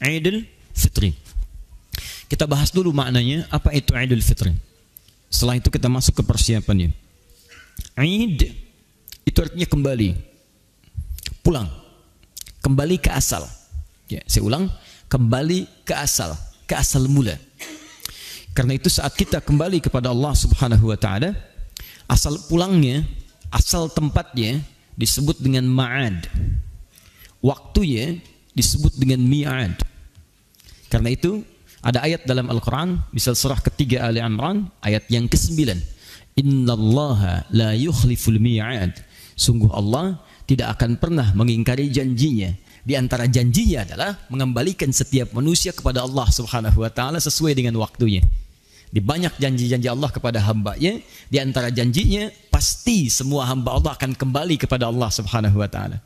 Idul Fitri. Kita bahas dulu maknanya, apa itu Idul Fitri. Setelah itu kita masuk ke persiapannya. Id itu artinya kembali, pulang, kembali ke asal. Ya, saya ulang, kembali ke asal mula. Karena itu saat kita kembali kepada Allah Subhanahu wa taala, asal pulangnya, asal tempatnya disebut dengan ma'ad. Waktunya disebut dengan mi'ad. Karena itu ada ayat dalam Al-Quran, misal surah ketiga Ali Imran, ayat yang ke-9. Innallaha la yukhliful mi'ad. Sungguh Allah tidak akan pernah mengingkari janjinya. Di antara janjinya adalah mengembalikan setiap manusia kepada Allah Subhanahu wa taala sesuai dengan waktunya. Di banyak janji-janji Allah kepada hamba-Nya, di antara janjinya pasti semua hamba Allah akan kembali kepada Allah Subhanahu wa taala.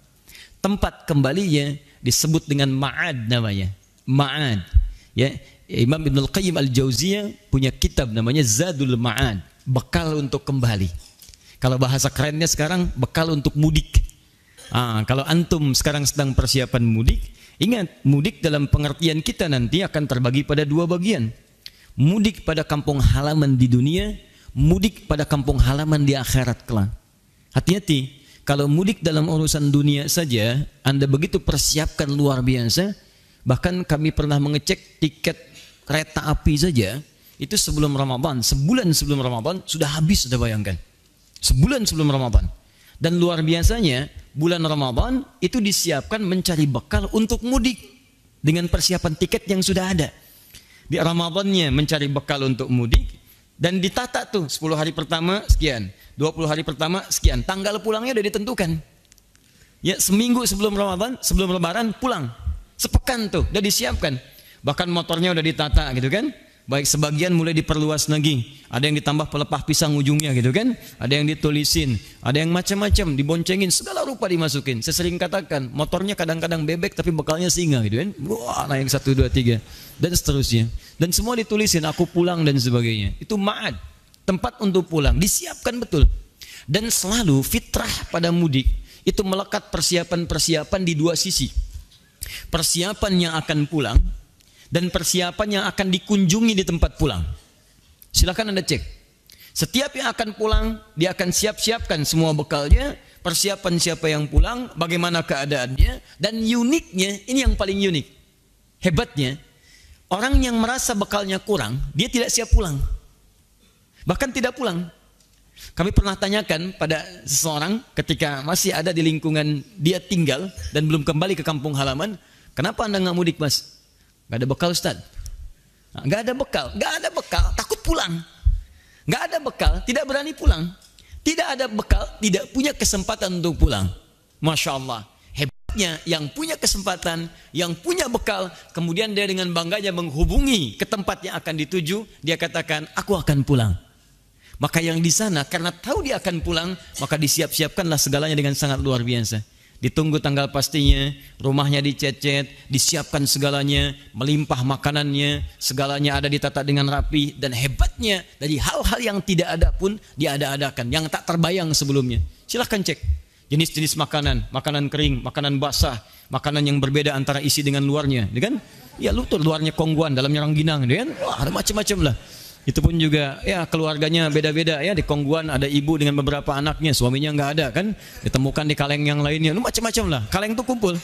Tempat kembalinya disebut dengan ma'ad namanya. Ma'ad. Ya, Imam Ibnul Qayyim Al-Jauziyah punya kitab namanya Zadul Ma'ad, bekal untuk kembali. Kalau bahasa kerennya sekarang, bekal untuk mudik. Kalau antum sekarang sedang persiapan mudik, ingat, mudik dalam pengertian kita nanti akan terbagi pada dua bagian. Mudik pada kampung halaman di dunia, mudik pada kampung halaman di akhirat kelak. Hati-hati, kalau mudik dalam urusan dunia saja, Anda begitu persiapkan luar biasa. Bahkan kami pernah mengecek tiket kereta api saja, itu sebelum Ramadan, sebulan sebelum Ramadan sudah habis, sudah bayangkan. Sebulan sebelum Ramadan. Dan luar biasanya, bulan Ramadan itu disiapkan mencari bekal untuk mudik dengan persiapan tiket yang sudah ada. Di Ramadannya mencari bekal untuk mudik, dan ditata tuh 10 hari pertama sekian, 20 hari pertama sekian, tanggal pulangnya udah ditentukan. Ya, seminggu sebelum Ramadan, sebelum Lebaran pulang. Sepekan tuh udah disiapkan. Bahkan motornya udah ditata gitu kan. Baik, sebagian mulai diperluas lagi. Ada yang ditambah pelepah pisang ujungnya gitu kan. Ada yang ditulisin, ada yang macam-macam, diboncengin, segala rupa dimasukin. Saya sering katakan, motornya kadang-kadang bebek tapi bekalnya singa gitu kan. Wah, naik 1 2 3 dan seterusnya. Dan semua ditulisin, aku pulang dan sebagainya. Itu ma'ad, tempat untuk pulang, disiapkan betul. Dan selalu fitrah pada mudik itu melekat persiapan-persiapan di dua sisi. Persiapan yang akan pulang dan persiapan yang akan dikunjungi di tempat pulang. Silakan Anda cek. Setiap yang akan pulang, dia akan siap-siapkan semua bekalnya, persiapan siapa yang pulang, bagaimana keadaannya, dan uniknya, ini yang paling unik. Hebatnya, orang yang merasa bekalnya kurang, dia tidak siap pulang. Bahkan tidak pulang. Kami pernah tanyakan pada seseorang ketika masih ada di lingkungan dia tinggal dan belum kembali ke kampung halaman, kenapa Anda nggak mudik, Mas? Nggak ada bekal, Ustaz. Nggak ada bekal, takut pulang. Nggak ada bekal, tidak berani pulang. Tidak ada bekal, tidak punya kesempatan untuk pulang. Masya Allah, hebatnya yang punya kesempatan, yang punya bekal, kemudian dia dengan bangganya menghubungi ke tempat yang akan dituju, dia katakan, aku akan pulang. Maka yang di sana karena tahu dia akan pulang, maka disiap-siapkanlah segalanya dengan sangat luar biasa. Ditunggu tanggal pastinya, rumahnya dicecet, disiapkan segalanya, melimpah makanannya, segalanya ada ditata dengan rapi, dan hebatnya dari hal-hal yang tidak ada pun diada-adakan, yang tak terbayang sebelumnya. Silahkan cek jenis-jenis makanan, makanan kering, makanan basah, makanan yang berbeda antara isi dengan luarnya, kan? Ya luarnya kongguan, dalamnya rangginang, kan? Wah, ada macam-macam lah. Itu pun juga ya keluarganya beda-beda ya, di Kongguan ada ibu dengan beberapa anaknya, suaminya nggak ada kan, ditemukan di kaleng yang lainnya, macam-macam lah, kaleng tuh kumpul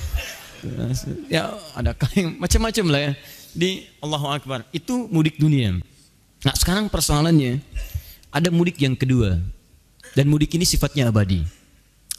ya, ada kaleng macam-macam lah ya di Allahu Akbar. Itu mudik dunia. Nah sekarang persoalannya ada mudik yang kedua, dan mudik ini sifatnya abadi.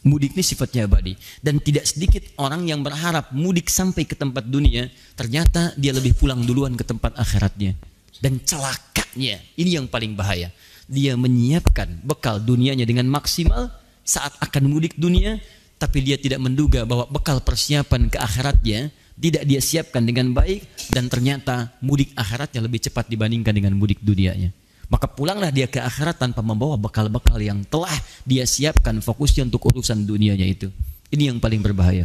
Mudik ini sifatnya abadi, dan tidak sedikit orang yang berharap mudik sampai ke tempat dunia, ternyata dia lebih pulang duluan ke tempat akhiratnya. Dan celakanya, ini yang paling bahaya, dia menyiapkan bekal dunianya dengan maksimal saat akan mudik dunia, tapi dia tidak menduga bahwa bekal persiapan ke akhiratnya tidak dia siapkan dengan baik, dan ternyata mudik akhiratnya lebih cepat dibandingkan dengan mudik dunianya. Maka pulanglah dia ke akhirat tanpa membawa bekal-bekal yang telah dia siapkan fokusnya untuk urusan dunianya itu. Ini yang paling berbahaya.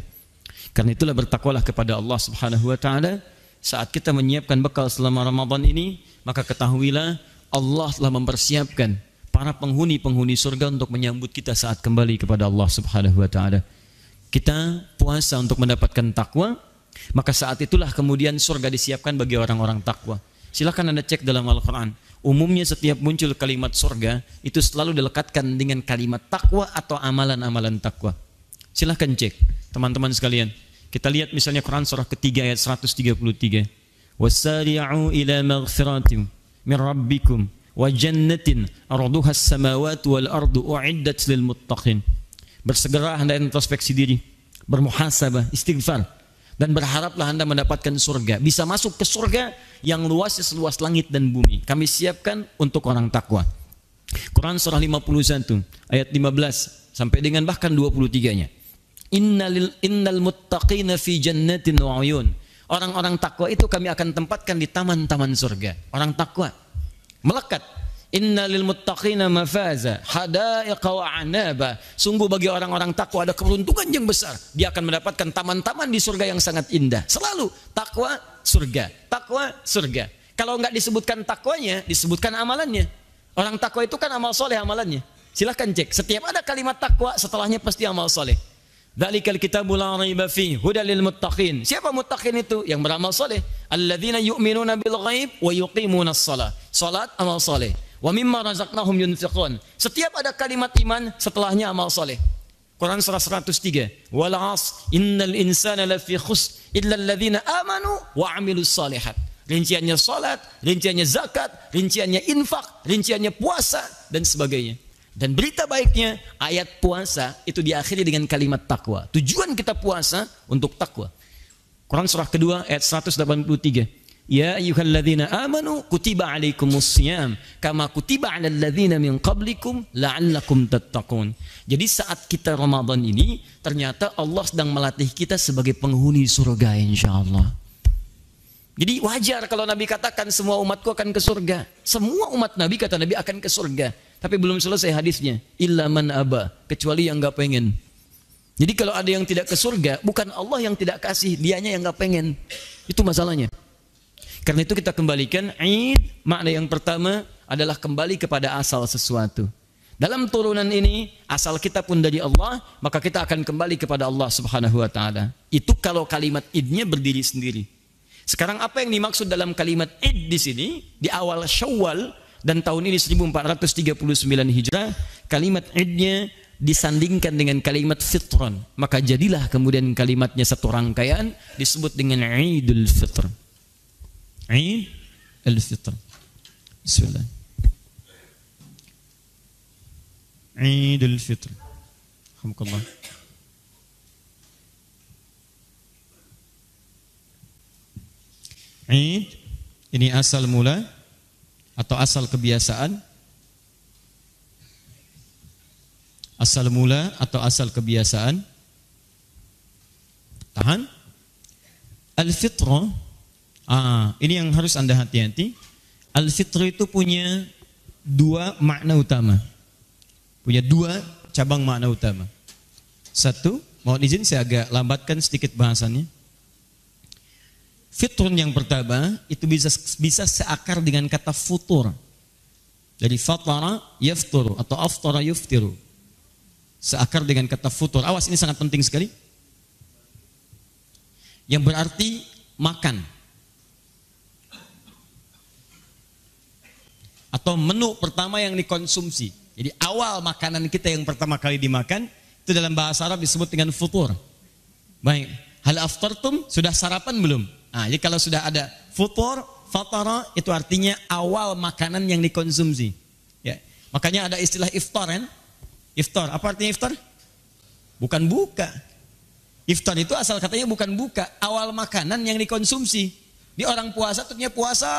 Karena itulah bertakwalah kepada Allah Subhanahu wa taala. Saat kita menyiapkan bekal selama Ramadan ini, maka ketahuilah Allah telah mempersiapkan para penghuni-penghuni surga untuk menyambut kita saat kembali kepada Allah Subhanahu wa taala. Kita puasa untuk mendapatkan takwa, Maka saat itulah kemudian surga disiapkan bagi orang-orang takwa. Silakan Anda cek dalam Al-Quran. Umumnya setiap muncul kalimat surga, itu selalu dilekatkan dengan kalimat takwa atau amalan-amalan takwa. Silakan cek, teman-teman sekalian. Kita lihat misalnya Quran surah ketiga ayat 133. Wasari'u ila maghfiratim min rabbikum wa jannatin arduha as-samawati wal ardu u'iddat lil muttaqin. Bersegera Anda introspeksi diri, bermuhasabah, istighfar, dan berharaplah Anda mendapatkan surga. Bisa masuk ke surga yang luasnya seluas langit dan bumi. Kami siapkan untuk orang takwa. Quran surah 51 ayat 15 sampai dengan bahkan 23-nya. Innal muttaqina fi jannatin wa uyun. Orang-orang takwa itu kami akan tempatkan di taman-taman surga. Orang takwa melekat. Innalil muttaqina mafaza hadaiqa wa anaba. Sungguh bagi orang-orang takwa ada keberuntungan yang besar. Dia akan mendapatkan taman-taman di surga yang sangat indah. Selalu takwa surga, takwa surga. Kalau enggak disebutkan takwanya, disebutkan amalannya. Orang takwa itu kan amal soleh amalannya. Silahkan cek. Setiap ada kalimat takwa, setelahnya pasti amal soleh. Dzalikal kitabul la raiba fihi hudal lil muttaqin. Siapa muttaqin itu? Yang beramal soleh. Alladzina yu'minuna bil ghaib wa yuqimunas shalah. Salat amal soleh. Wa mimma razaqnahum yunfiqun. Setiap ada kalimat iman, setelahnya amal soleh. Quran surah 103. Wal 'asr innal insana lafi khusr illa alladzina amanu wa 'amilus shalihat. Rinciannya salat, rinciannya zakat, rinciannya infak, rinciannya puasa dan sebagainya. Dan berita baiknya, ayat puasa itu diakhiri dengan kalimat takwa. Tujuan kita puasa untuk takwa. Quran surah kedua ayat 183. Ya ayyuhalladzina amanu kutiba alaikumus syiyam kama kutiba alal ladzina min qablikum la'allakum tattaqun. Jadi saat kita Ramadan ini, ternyata Allah sedang melatih kita sebagai penghuni surga insyaallah. Jadi wajar kalau Nabi katakan semua umatku akan ke surga. Semua umat Nabi kata Nabi akan ke surga. Tapi belum selesai hadisnya. Illa man aba, kecuali yang enggak pengen. Jadi kalau ada yang tidak ke surga, bukan Allah yang tidak kasih, dianya yang enggak pengen. Itu masalahnya. Karena itu kita kembalikan Id, makna yang pertama adalah kembali kepada asal sesuatu. Dalam turunan ini, asal kita pun dari Allah, maka kita akan kembali kepada Allah Subhanahu wa taala. Itu kalau kalimat Idnya berdiri sendiri. Sekarang apa yang dimaksud dalam kalimat Id di sini? Di awal Syawal dan tahun ini 1439 Hijrah, kalimat Idnya disandingkan dengan kalimat Fitron. Maka jadilah kemudian kalimatnya satu rangkaian disebut dengan Idul Fitr. Eid al-Fitr. Bismillah. Eid al-Fitr. Alhamdulillah. Eid ini asal mula atau asal kebiasaan. Asal mula atau asal kebiasaan. Tahan. Al-Fitrah. Ini yang harus Anda hati-hati. Al-Fitr itu punya dua makna utama. Punya dua cabang makna utama. Satu, mohon izin saya agak lambatkan sedikit bahasannya. Fitrun yang pertama itu bisa seakar dengan kata futur. Jadi fatara yafturu atau aftara yuftiru. Seakar dengan kata futur. Awas, ini sangat penting sekali. Yang berarti makan. Atau menu pertama yang dikonsumsi. Jadi awal makanan kita yang pertama kali dimakan itu dalam bahasa Arab disebut dengan futur. Baik, hal aftartum, sudah sarapan belum? Jadi kalau sudah ada futur, fatara itu artinya awal makanan yang dikonsumsi. Ya, makanya ada istilah iftar kan? Iftar, apa artinya iftar? Bukan buka. Iftar itu asal katanya bukan buka, awal makanan yang dikonsumsi. Di orang puasa tentunya puasa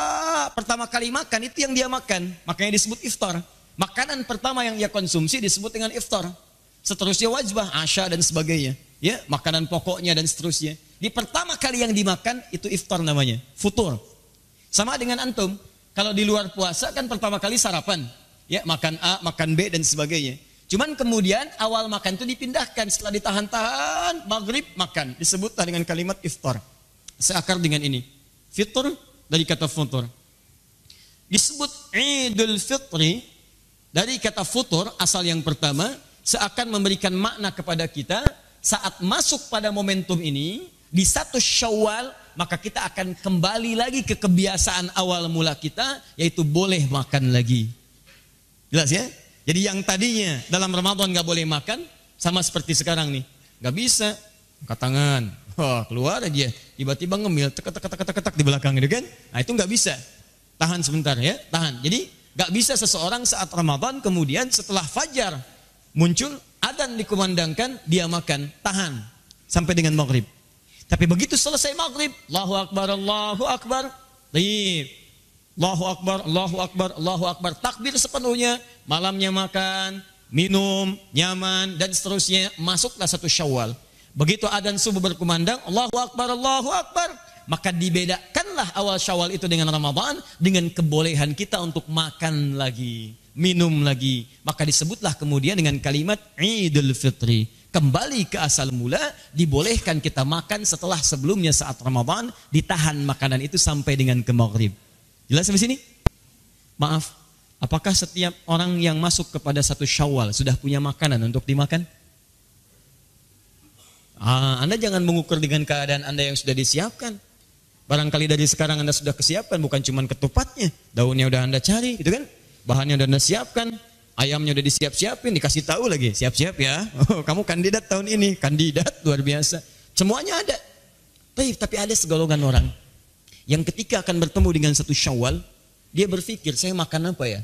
pertama kali makan itu yang dia makan, makanya disebut iftar. Makanan pertama yang dia konsumsi disebut dengan iftar. Seterusnya wajbah, asya dan sebagainya. Ya, makanan pokoknya dan seterusnya. Di pertama kali yang dimakan itu iftar namanya, futur. Sama dengan antum, kalau di luar puasa kan pertama kali sarapan, ya makan A, makan B dan sebagainya. Cuman kemudian awal makan itu dipindahkan setelah ditahan-tahan, maghrib makan, disebutlah dengan kalimat iftar. Seakar dengan ini. Fitr dari kata futur. Disebut Idul Fitri dari kata futur asal yang pertama seakan memberikan makna kepada kita saat masuk pada momentum ini di 1 Syawal, maka kita akan kembali lagi ke kebiasaan awal mula kita, yaitu boleh makan lagi. Jelas ya? Jadi yang tadinya dalam Ramadan gak boleh makan, sama seperti sekarang nih, gak bisa, angkat tangan, wah keluar aja, tiba-tiba ngemil, tek di belakang gitu kan? Nah itu gak bisa, tahan sebentar ya, tahan. Jadi gak bisa seseorang saat Ramadan kemudian setelah fajar muncul, adzan dikumandangkan, dia makan, tahan sampai dengan maghrib. Tapi begitu selesai maghrib, Allahu Akbar, Allahu Akbar, Allahu Akbar, Allahu Akbar, Allahu Akbar, takbir sepenuhnya, malamnya makan, minum, nyaman, dan seterusnya, masuklah 1 Syawal. Begitu adzan subuh berkumandang, Allahu Akbar, Allahu Akbar, maka dibedakanlah awal Syawal itu dengan Ramadan, dengan kebolehan kita untuk makan lagi, minum lagi. Maka disebutlah kemudian dengan kalimat Idul Fitri. Kembali ke asal mula, dibolehkan kita makan setelah sebelumnya saat Ramadan, ditahan makanan itu sampai dengan ke maghrib. Jelas sampai sini? Maaf, apakah setiap orang yang masuk kepada 1 Syawal sudah punya makanan untuk dimakan? Anda jangan mengukur dengan keadaan Anda yang sudah disiapkan. Barangkali dari sekarang Anda sudah kesiapkan, bukan cuma ketupatnya, daunnya udah Anda cari, gitu kan? Bahannya udah Anda siapkan, ayamnya udah disiap-siapin, dikasih tahu lagi, siap-siap ya, kamu kandidat tahun ini, kandidat luar biasa, semuanya ada. Tapi ada segolongan orang yang ketika akan bertemu dengan 1 Syawal, dia berpikir, saya makan apa ya?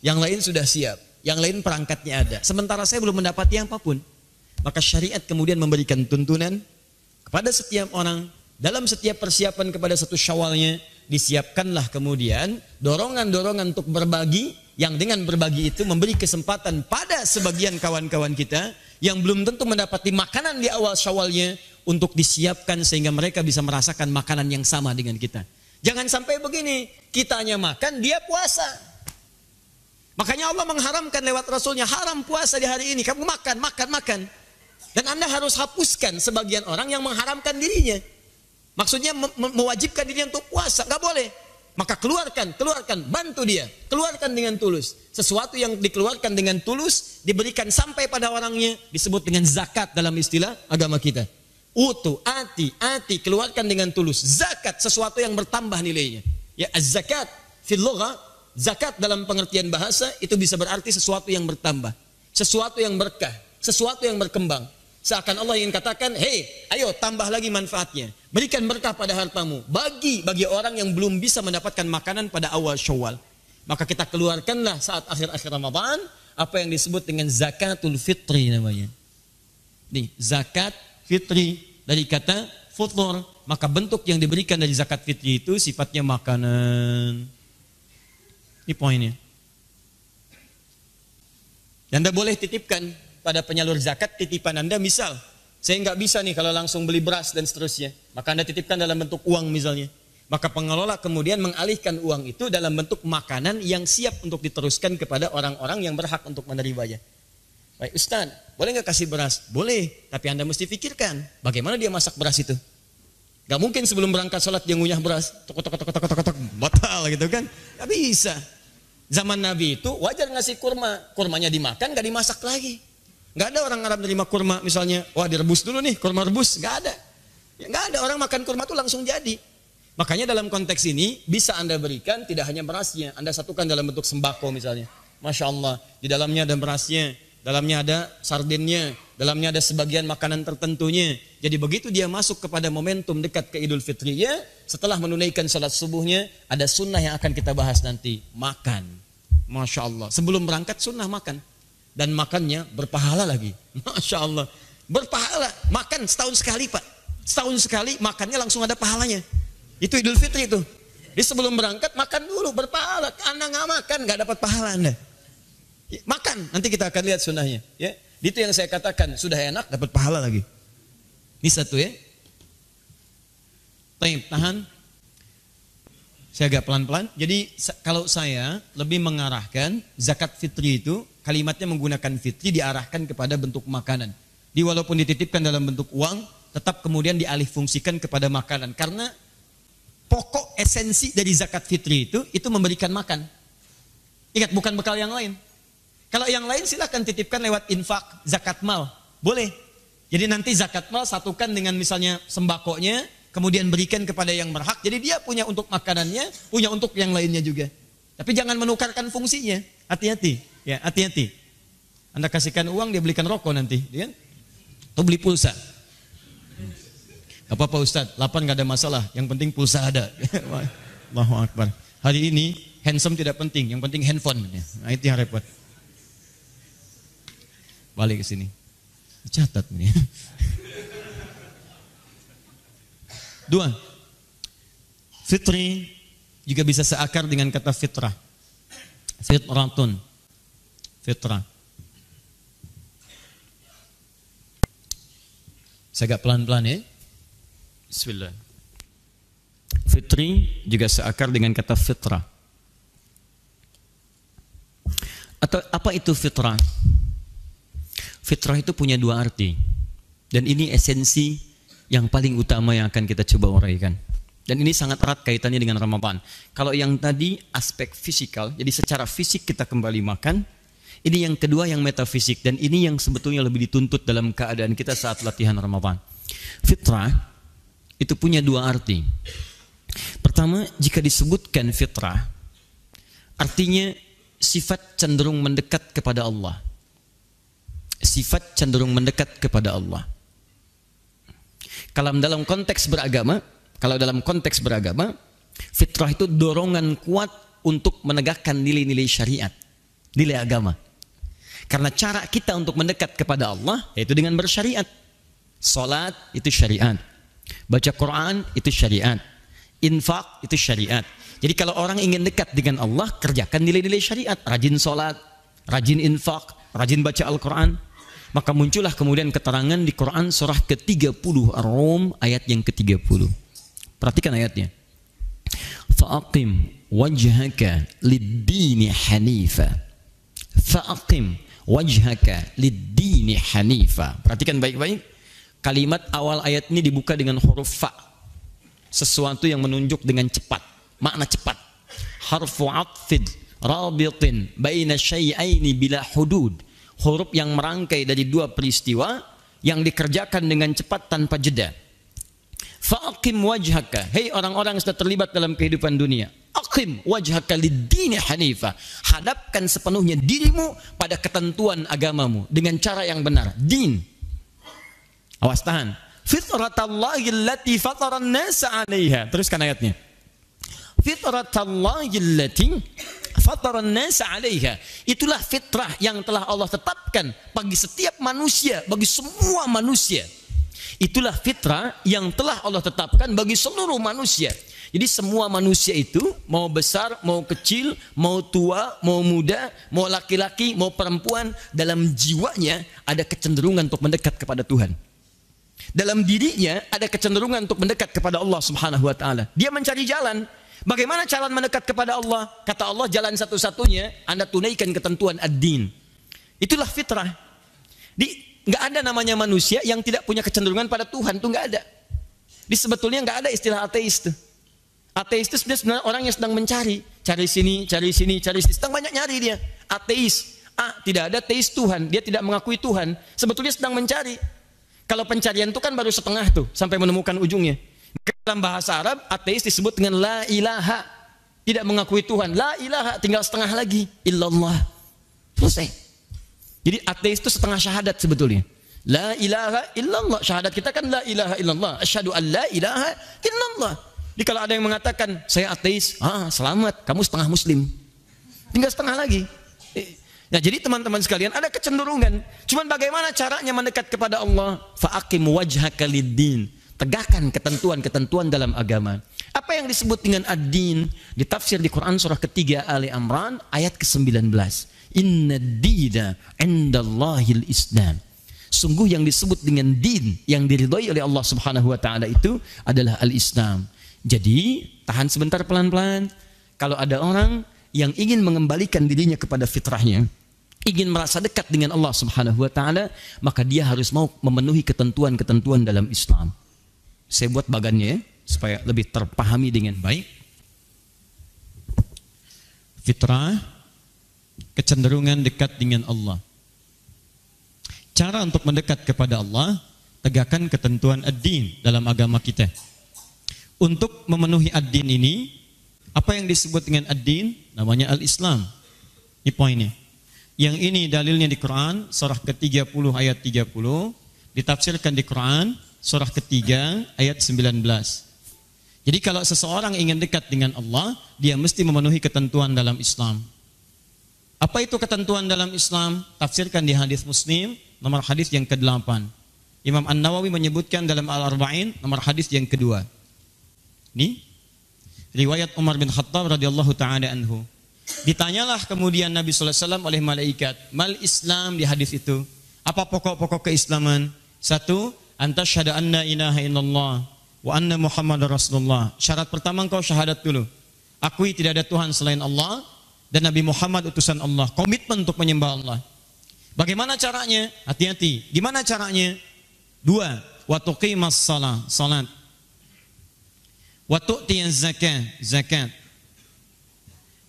Yang lain sudah siap, yang lain perangkatnya ada, sementara saya belum mendapati apapun. Maka syariat kemudian memberikan tuntunan kepada setiap orang, dalam setiap persiapan kepada 1 Syawalnya, disiapkanlah kemudian dorongan-dorongan untuk berbagi, yang dengan berbagi itu memberi kesempatan pada sebagian kawan-kawan kita yang belum tentu mendapati makanan di awal Syawalnya, untuk disiapkan sehingga mereka bisa merasakan makanan yang sama dengan kita. Jangan sampai begini, kitanya makan, dia puasa. Makanya Allah mengharamkan lewat Rasulnya, haram puasa di hari ini, kamu makan. Dan Anda harus hapuskan sebagian orang yang mengharamkan dirinya. Maksudnya mewajibkan dirinya untuk puasa, gak boleh. Maka keluarkan, bantu dia, keluarkan dengan tulus. Sesuatu yang dikeluarkan dengan tulus, diberikan sampai pada orangnya, disebut dengan zakat dalam istilah agama kita. Ati, keluarkan dengan tulus. Zakat, sesuatu yang bertambah nilainya. Ya, az-zakat fil lugha, zakat dalam pengertian bahasa itu bisa berarti sesuatu yang bertambah, sesuatu yang berkah, sesuatu yang berkembang. Seakan Allah ingin katakan, hei, ayo tambah lagi manfaatnya. Berikan berkah pada hartamu. Bagi orang yang belum bisa mendapatkan makanan pada awal Syawal. Maka kita keluarkanlah saat akhir-akhir Ramadan apa yang disebut dengan zakatul fitri namanya. Nih, zakat fitri dari kata futur. Maka bentuk yang diberikan dari zakat fitri itu sifatnya makanan. Ini poinnya. Dan Anda boleh titipkan pada penyalur zakat titipan Anda, misal saya nggak bisa nih kalau langsung beli beras dan seterusnya, maka Anda titipkan dalam bentuk uang misalnya. Maka pengelola kemudian mengalihkan uang itu dalam bentuk makanan yang siap untuk diteruskan kepada orang-orang yang berhak untuk menerimanya. Baik Ustaz, boleh nggak kasih beras? Boleh, tapi Anda mesti pikirkan bagaimana dia masak beras itu. Gak mungkin sebelum berangkat sholat dia ngunyah beras, tok batal gitu kan? Gak bisa. Zaman Nabi itu wajar ngasih kurma, kurmanya dimakan gak dimasak lagi. Gak ada orang Arab nerima kurma misalnya, wah direbus dulu nih, kurma rebus, gak ada. Ya, gak ada orang makan kurma itu langsung jadi. Makanya dalam konteks ini bisa Anda berikan tidak hanya berasnya, Anda satukan dalam bentuk sembako misalnya. Masya Allah, di dalamnya ada berasnya, dalamnya ada sardennya, dalamnya ada sebagian makanan tertentunya. Jadi begitu dia masuk kepada momentum dekat ke Idul Fitrinya, setelah menunaikan salat subuhnya, ada sunnah yang akan kita bahas nanti, makan. Masya Allah, sebelum berangkat sunnah makan. Dan makannya berpahala lagi. Masya Allah, berpahala. Makan setahun sekali Pak. Setahun sekali makannya langsung ada pahalanya. Itu Idul Fitri itu. Jadi sebelum berangkat makan dulu, berpahala. Anda nggak makan nggak dapat pahala Anda. Makan, nanti kita akan lihat sunnahnya. Ya, itu yang saya katakan, sudah enak dapat pahala lagi. Ini satu ya. Tahan. Saya agak pelan-pelan. Jadi kalau saya lebih mengarahkan zakat fitri itu, kalimatnya menggunakan fitri diarahkan kepada bentuk makanan. Di walaupun dititipkan dalam bentuk uang, tetap kemudian dialih fungsikan kepada makanan. Karena pokok esensi dari zakat fitri itu memberikan makan. Ingat, bukan bekal yang lain. Kalau yang lain silakan titipkan lewat infak, zakat mal. Boleh. Jadi nanti zakat mal satukan dengan misalnya sembakonya, kemudian berikan kepada yang berhak. Jadi dia punya untuk makanannya, punya untuk yang lainnya juga. Tapi jangan menukarkan fungsinya. Hati-hati, ya hati-hati. Anda kasihkan uang, dia belikan rokok nanti, ya? Atau beli pulsa. Gak apa-apa Ustaz, lapar gak ada masalah. Yang penting pulsa ada. Allahu Akbar. Hari ini handsome tidak penting, yang penting handphone. Nah itu yang repot. Balik ke sini. Catat nih. 2. Fitri juga bisa seakar dengan kata fitrah. Fitratun. Fitrah. Saya agak pelan-pelan ya. Bismillah. Fitri juga seakar dengan kata fitrah. Atau apa itu fitrah? Fitrah itu punya dua arti. Dan ini esensi yang paling utama yang akan kita coba uraikan. Dan ini sangat erat kaitannya dengan Ramadan. Kalau yang tadi aspek fisikal, jadi secara fisik kita kembali makan. Ini yang kedua yang metafisik. Dan ini yang sebetulnya lebih dituntut dalam keadaan kita saat latihan Ramadan. Fitrah itu punya dua arti. Pertama, jika disebutkan fitrah, artinya sifat cenderung mendekat kepada Allah. Sifat cenderung mendekat kepada Allah. Kalau dalam konteks beragama, fitrah itu dorongan kuat untuk menegakkan nilai-nilai syariat, nilai agama. Karena cara kita untuk mendekat kepada Allah yaitu dengan bersyariat. Salat itu syariat, baca Quran itu syariat, infak itu syariat. Jadi kalau orang ingin dekat dengan Allah, kerjakan nilai-nilai syariat, rajin salat, rajin infak, rajin baca Al-Quran. Maka muncullah kemudian keterangan di Quran surah ke-30 Ar-Rum ayat yang ke-30. Perhatikan ayatnya. Fa'aqim wajhaka lid-dini hanifa. Fa'aqim wajhaka lid-dini hanifa. Perhatikan baik-baik. Kalimat awal ayat ini dibuka dengan huruf fa. Sesuatu yang menunjuk dengan cepat. Makna cepat. Harfu atfid rabitin baina syai'aini bila hudud. Huruf yang merangkai dari dua peristiwa yang dikerjakan dengan cepat tanpa jeda. Fa'aqim wajhaka. Hei orang-orang yang sudah terlibat dalam kehidupan dunia. Aqim wajhaka lid-dini hanifa. Hadapkan sepenuhnya dirimu pada ketentuan agamamu dengan cara yang benar. Din. Awas tahan. Fitratallahi allati fataran nasa 'alaiha. Teruskan ayatnya. Fitratallahi allati fataran nasa 'alaiha. Itulah fitrah yang telah Allah tetapkan bagi setiap manusia, bagi semua manusia. Itulah fitrah yang telah Allah tetapkan bagi seluruh manusia. Jadi semua manusia itu, mau besar, mau kecil, mau tua, mau muda, mau laki-laki, mau perempuan, dalam jiwanya ada kecenderungan untuk mendekat kepada Tuhan. Dalam dirinya ada kecenderungan untuk mendekat kepada Allah Subhanahu wa taala. Dia mencari jalan. Bagaimana cara mendekat kepada Allah? Kata Allah, jalan satu-satunya Anda tunaikan ketentuan ad-din. Itulah fitrah. Nggak ada namanya manusia yang tidak punya kecenderungan pada Tuhan, itu nggak ada. Sebetulnya nggak ada istilah ateis tuh. Ateis itu sebenarnya orang yang sedang mencari, cari sini, sedang banyak nyari dia. Ateis, tidak ada teis Tuhan, dia tidak mengakui Tuhan. Sebetulnya sedang mencari. Kalau pencarian itu kan baru setengah tuh sampai menemukan ujungnya. Dalam bahasa Arab, ateis disebut dengan la ilaha, tidak mengakui Tuhan. La ilaha, tinggal setengah lagi. Illallah. Selesai. Jadi ateis itu setengah syahadat sebetulnya. La ilaha illallah. Syahadat kita kan la ilaha illallah. Asyhadu an la ilaha illallah. Jadi kalau ada yang mengatakan saya ateis, selamat, kamu setengah muslim. Tinggal setengah lagi. Nah, jadi teman-teman sekalian, ada kecenderungan. Cuman bagaimana caranya mendekat kepada Allah? Fa'aqim wajhaka lid-din. Tegakkan ketentuan-ketentuan dalam agama. Apa yang disebut dengan ad-din? Ditafsir di Quran surah ketiga Ali Imran ayat ke-19. Inna ad-dina 'indallahil Islam. Sungguh yang disebut dengan din yang diridhai oleh Allah Subhanahu wa taala itu adalah al-Islam. Jadi, tahan sebentar pelan-pelan. Kalau ada orang yang ingin mengembalikan dirinya kepada fitrahnya, ingin merasa dekat dengan Allah Subhanahu wa taala, maka dia harus mau memenuhi ketentuan-ketentuan dalam Islam. Saya buat bagannya supaya lebih terpahami dengan baik. Fitrah, kecenderungan dekat dengan Allah. Cara untuk mendekat kepada Allah, tegakkan ketentuan ad-din dalam agama kita. Untuk memenuhi ad-din ini, apa yang disebut dengan ad-din? Namanya al-Islam. Ini poinnya. Yang ini dalilnya di Quran, surah ke-30 ayat 30, ditafsirkan di Quran, surah ketiga ayat 19. Jadi kalau seseorang ingin dekat dengan Allah, dia mesti memenuhi ketentuan dalam Islam. Apa itu ketentuan dalam Islam? Tafsirkan di hadis Muslim, nomor hadis yang ke-8. Imam An-Nawawi menyebutkan dalam Al-Arba'in, nomor hadis yang kedua. Ini riwayat Umar bin Khattab radhiyallahu taala anhu. Ditanyalah kemudian Nabi sallallahu alaihi wasallam oleh malaikat, "Mal Islam?" Di hadis itu. Apa pokok-pokok keislaman? 1, anta syahada anna ilaha illallah wa anna Muhammadar Rasulullah. Syarat pertama engkau syahadat dulu. Akui tidak ada Tuhan selain Allah dan Nabi Muhammad utusan Allah. Komitmen untuk menyembah Allah. Bagaimana caranya? Hati-hati. Gimana caranya? 2, wa tuqimas salat. Wa tu'tiyaz zakat.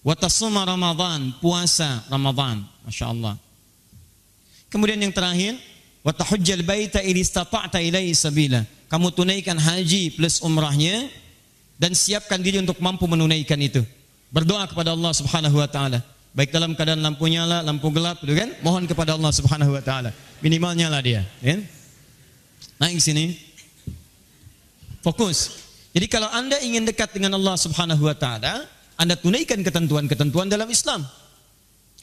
Wa tasuma Ramadan, puasa Ramadan. Masya Allah. Kemudian yang terakhir, wa tahujjal baita in istata'ta ilaihi sabila. Kamu tunaikan haji plus umrahnya dan siapkan diri untuk mampu menunaikan itu. Berdoa kepada Allah Subhanahu wa taala. Baik dalam keadaan lampu nyala, lampu gelap, gitu kan? Mohon kepada Allah Subhanahu wa taala. Minimal nyala dia, kan? Naik sini. Fokus. Jadi kalau Anda ingin dekat dengan Allah Subhanahu wa taala, Anda tunaikan ketentuan-ketentuan dalam Islam.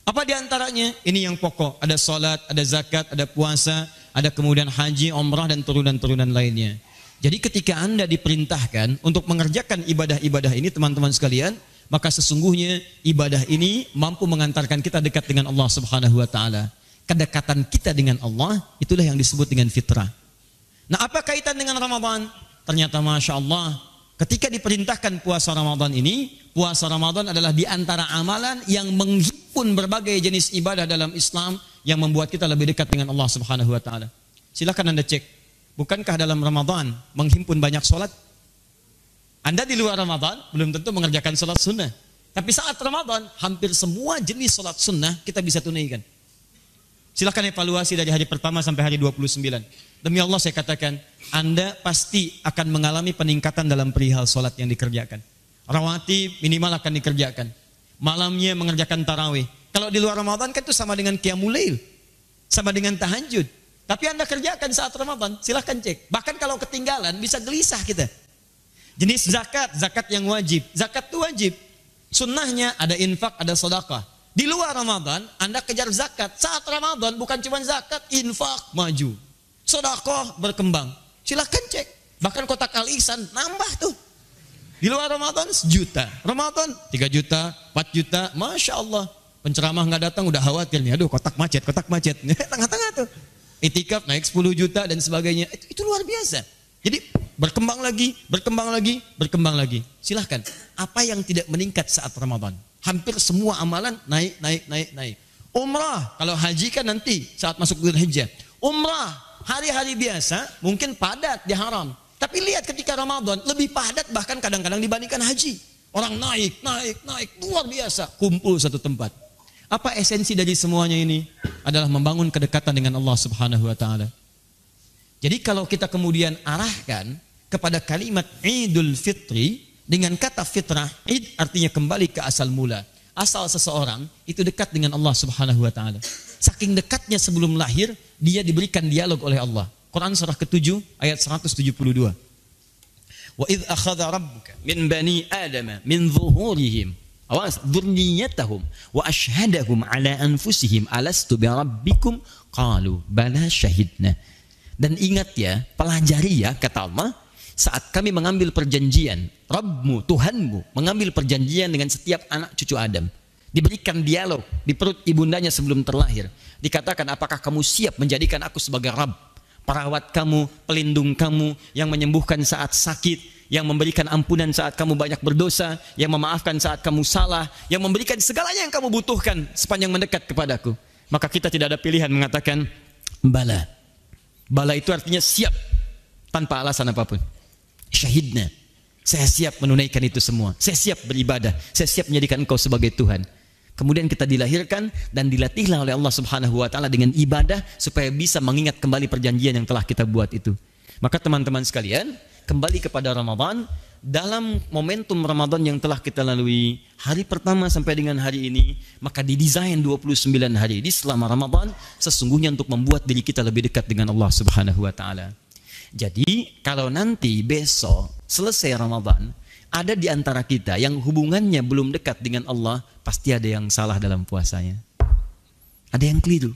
Apa di antaranya? Ini yang pokok. Ada salat, ada zakat, ada puasa, ada kemudian haji, umrah dan turunan-turunan lainnya. Jadi ketika Anda diperintahkan untuk mengerjakan ibadah-ibadah ini teman-teman sekalian, maka sesungguhnya ibadah ini mampu mengantarkan kita dekat dengan Allah Subhanahu wa taala. Kedekatan kita dengan Allah itulah yang disebut dengan fitrah. Nah, apa kaitan dengan Ramadan? Ternyata Masya Allah, ketika diperintahkan puasa Ramadan ini, puasa Ramadan adalah di antara amalan yang menghimpun berbagai jenis ibadah dalam Islam yang membuat kita lebih dekat dengan Allah Subhanahu wa taala. Silakan Anda cek. Bukankah dalam Ramadan menghimpun banyak sholat? Anda di luar Ramadan belum tentu mengerjakan sholat sunnah. Tapi saat Ramadan, hampir semua jenis sholat sunnah kita bisa tunaikan. Silakan evaluasi dari hari pertama sampai hari 29. Demi Allah saya katakan, Anda pasti akan mengalami peningkatan dalam perihal sholat yang dikerjakan. Rawatib minimal akan dikerjakan. Malamnya mengerjakan tarawih. Kalau di luar Ramadan kan itu sama dengan qiyamul lail, sama dengan tahajud. Tapi Anda kerjakan saat Ramadan, silahkan cek. Bahkan kalau ketinggalan bisa gelisah kita. Jenis zakat, zakat yang wajib. Zakat itu wajib. Sunnahnya ada infak, ada sedekah. Di luar Ramadan, Anda kejar zakat. Saat Ramadan bukan cuma zakat, infak maju. Sedekah berkembang. Silahkan cek. Bahkan kotak Al-Ihsan nambah tuh. Di luar Ramadan 1 juta. Ramadan 3 juta, 4 juta. Masya Allah. Penceramah nggak datang udah khawatir nih. Aduh kotak macet. Tengah-tengah tuh. Itikaf naik 10 juta dan sebagainya. Itu luar biasa. Jadi berkembang lagi. Silahkan. Apa yang tidak meningkat saat Ramadan? Hampir semua amalan naik. Umrah, kalau haji kan nanti saat masuk Dzulhijjah. Umrah, hari-hari biasa mungkin padat di haram. Tapi lihat ketika Ramadan lebih padat bahkan kadang-kadang dibandingkan haji. Orang naik, luar biasa. Kumpul satu tempat. Apa esensi dari semuanya ini? Adalah membangun kedekatan dengan Allah Subhanahu wa taala. Jadi kalau kita kemudian arahkan kepada kalimat Idul Fitri dengan kata fitrah, id artinya kembali ke asal mula. Asal seseorang itu dekat dengan Allah Subhanahu wa taala. Saking dekatnya sebelum lahir, dia diberikan dialog oleh Allah. Quran surah ke-7 ayat 172. Wa idz akhadha rabbuka min bani adama min zuhurihim dzurriyyatahum wa ashhadahum ala anfusihim alastu bi rabbikum qalu bala syahidna. Dan ingat ya, pelajari ya kata Allah, saat kami mengambil perjanjian, Rabbmu, Tuhanmu mengambil perjanjian dengan setiap anak cucu Adam. Diberikan dialog di perut ibundanya sebelum terlahir. Dikatakan, apakah kamu siap menjadikan aku sebagai Rabb? Perawat kamu, pelindung kamu, yang menyembuhkan saat sakit, yang memberikan ampunan saat kamu banyak berdosa, yang memaafkan saat kamu salah, yang memberikan segalanya yang kamu butuhkan sepanjang mendekat kepadaku. Maka kita tidak ada pilihan mengatakan, bala. Bala itu artinya siap, tanpa alasan apapun. Syahidna, saya siap menunaikan itu semua. Saya siap beribadah. Saya siap menjadikan engkau sebagai Tuhan. Kemudian kita dilahirkan dan dilatihlah oleh Allah Subhanahu wa taala dengan ibadah supaya bisa mengingat kembali perjanjian yang telah kita buat itu. Maka teman-teman sekalian, kembali kepada Ramadan, dalam momentum Ramadan yang telah kita lalui, hari pertama sampai dengan hari ini, maka didesain 29 hari ini selama Ramadan sesungguhnya untuk membuat diri kita lebih dekat dengan Allah Subhanahu wa taala. Jadi, kalau nanti besok selesai Ramadan, ada di antara kita yang hubungannya belum dekat dengan Allah, pasti ada yang salah dalam puasanya. Ada yang keliru.